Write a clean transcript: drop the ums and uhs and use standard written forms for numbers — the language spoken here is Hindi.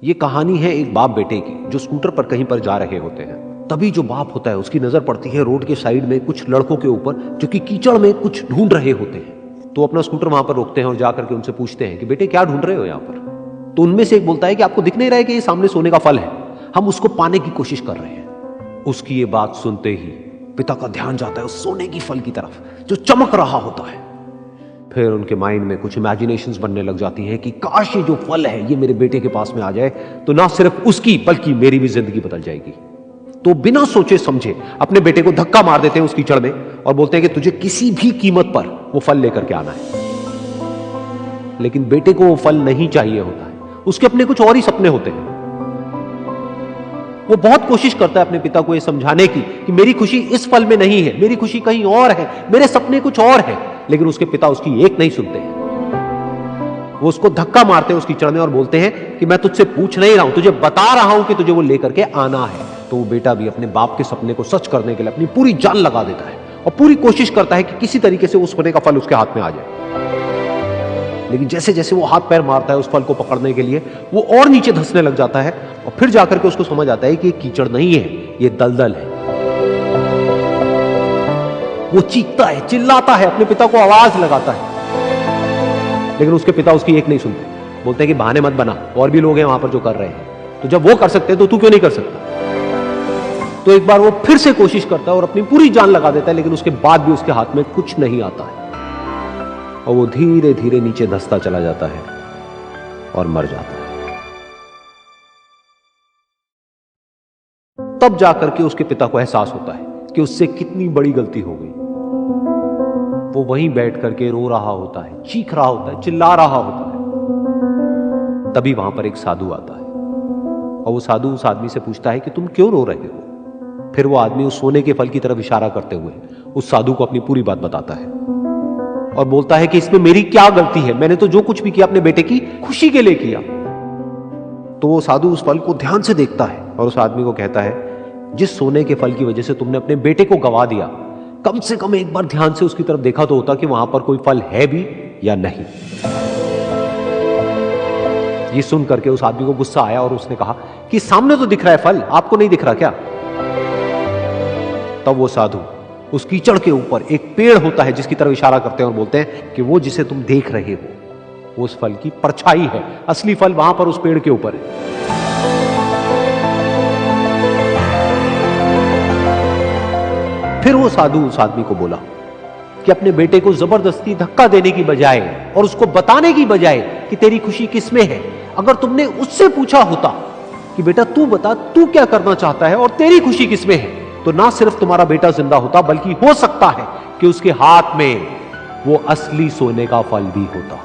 ये कहानी है एक बाप बेटे की जो स्कूटर पर कहीं पर जा रहे होते हैं। तभी जो बाप होता है उसकी नजर पड़ती है रोड के साइड में कुछ लड़कों के ऊपर जो कि कीचड़ में कुछ ढूंढ रहे होते हैं। तो अपना स्कूटर वहां पर रोकते हैं और जाकर के उनसे पूछते हैं कि बेटे क्या ढूंढ रहे हो यहाँ पर। तो उनमें से एक बोलता है कि आपको दिख नहीं रहा है कि ये सामने सोने का फल है, हम उसको पाने की कोशिश कर रहे हैं। उसकी ये बात सुनते ही पिता का ध्यान जाता है उस सोने की फल की तरफ जो चमक रहा होता है। फिर उनके माइंड में कुछ इमेजिनेशंस बनने लग जाती हैं कि काश ये जो फल है ये मेरे बेटे के पास में आ जाए तो ना सिर्फ उसकी बल्कि मेरी भी जिंदगी बदल जाएगी। तो बिना सोचे समझे अपने बेटे को धक्का मार देते हैं उस कीचड़ में और बोलते हैं कि तुझे किसी भी कीमत पर वो फल लेकर के आना है। लेकिन बेटे को वो फल नहीं चाहिए होता है, उसके अपने कुछ और ही सपने होते हैं। वो बहुत कोशिश करता है अपने पिता को ये समझाने की कि मेरी खुशी इस फल में नहीं है, मेरी खुशी कहीं और है, मेरे सपने कुछ और है। लेकिन उसके पिता उसकी एक नहीं सुनते हैं। वो उसको धक्का मारते हैं उस कीचड़ में और बोलते हैं कि मैं तुझसे पूछ नहीं रहा हूं, तुझे बता रहा हूं कि तुझे वो लेकर के आना है। तो वो बेटा भी अपने बाप के सपने को सच करने के लिए अपनी पूरी जान लगा देता है और पूरी कोशिश करता है कि किसी तरीके से उस सोने का फल उसके हाथ में आ जाए। लेकिन जैसे जैसे वो हाथ पैर मारता है उस फल को पकड़ने के लिए, वो और नीचे धंसने लग जाता है और फिर जाकर के उसको समझ आता है कि ये कीचड़ नहीं है, ये दलदल है। वो चीखता है, चिल्लाता है, अपने पिता को आवाज लगाता है, लेकिन उसके पिता उसकी एक नहीं सुनते। बोलते हैं कि बहाने मत बना, और भी लोग हैं वहां पर जो कर रहे हैं, तो जब वो कर सकते हैं तो तू क्यों नहीं कर सकता। तो एक बार वो फिर से कोशिश करता है और अपनी पूरी जान लगा देता है, लेकिन उसके बाद भी उसके हाथ में कुछ नहीं आता है और वो धीरे धीरे नीचे धंसता चला जाता है और मर जाता है। तब जाकर के उसके पिता को एहसास होता है कि उससे कितनी बड़ी गलती हो गई। वो वहीं बैठ करके रो रहा होता है, चीख रहा होता है, चिल्ला रहा होता है। तभी वहां पर एक साधु आता है और वो साधु उस आदमी से पूछता है कि तुम क्यों रो रहे हो। फिर वो आदमी उस सोने के फल की तरफ इशारा करते हुए उस साधु को अपनी पूरी बात बताता है और बोलता है कि इसमें मेरी क्या गलती है, मैंने तो जो कुछ भी किया अपने बेटे की खुशी के लिए किया। तो वो साधु उस फल को ध्यान से देखता है और उस आदमी को कहता है, जिस सोने के फल की वजह से तुमने अपने बेटे को गवा दिया, कम से कम एक बार ध्यान से उसकी तरफ देखा तो होता कि वहां पर कोई फल है भी या नहीं। ये सुन करके उस आदमी को गुस्सा आया और उसने कहा कि सामने तो दिख रहा है फल, आपको नहीं दिख रहा क्या। तब वो साधु उस कीचड़ के ऊपर एक पेड़ होता है जिसकी तरफ इशारा करते हैं और बोलते हैं कि वो जिसे तुम देख रहे हो वो उस फल की परछाई है, असली फल वहां पर उस पेड़ के ऊपर है। फिर वो साधु उस आदमी को बोला कि अपने बेटे को जबरदस्ती धक्का देने की बजाय और उसको बताने की बजाय कि तेरी खुशी किसमें है, अगर तुमने उससे पूछा होता कि बेटा तू बता तू क्या करना चाहता है और तेरी खुशी किसमें है, तो ना सिर्फ तुम्हारा बेटा जिंदा होता बल्कि हो सकता है कि उसके हाथ में वो असली सोने का फल भी होता।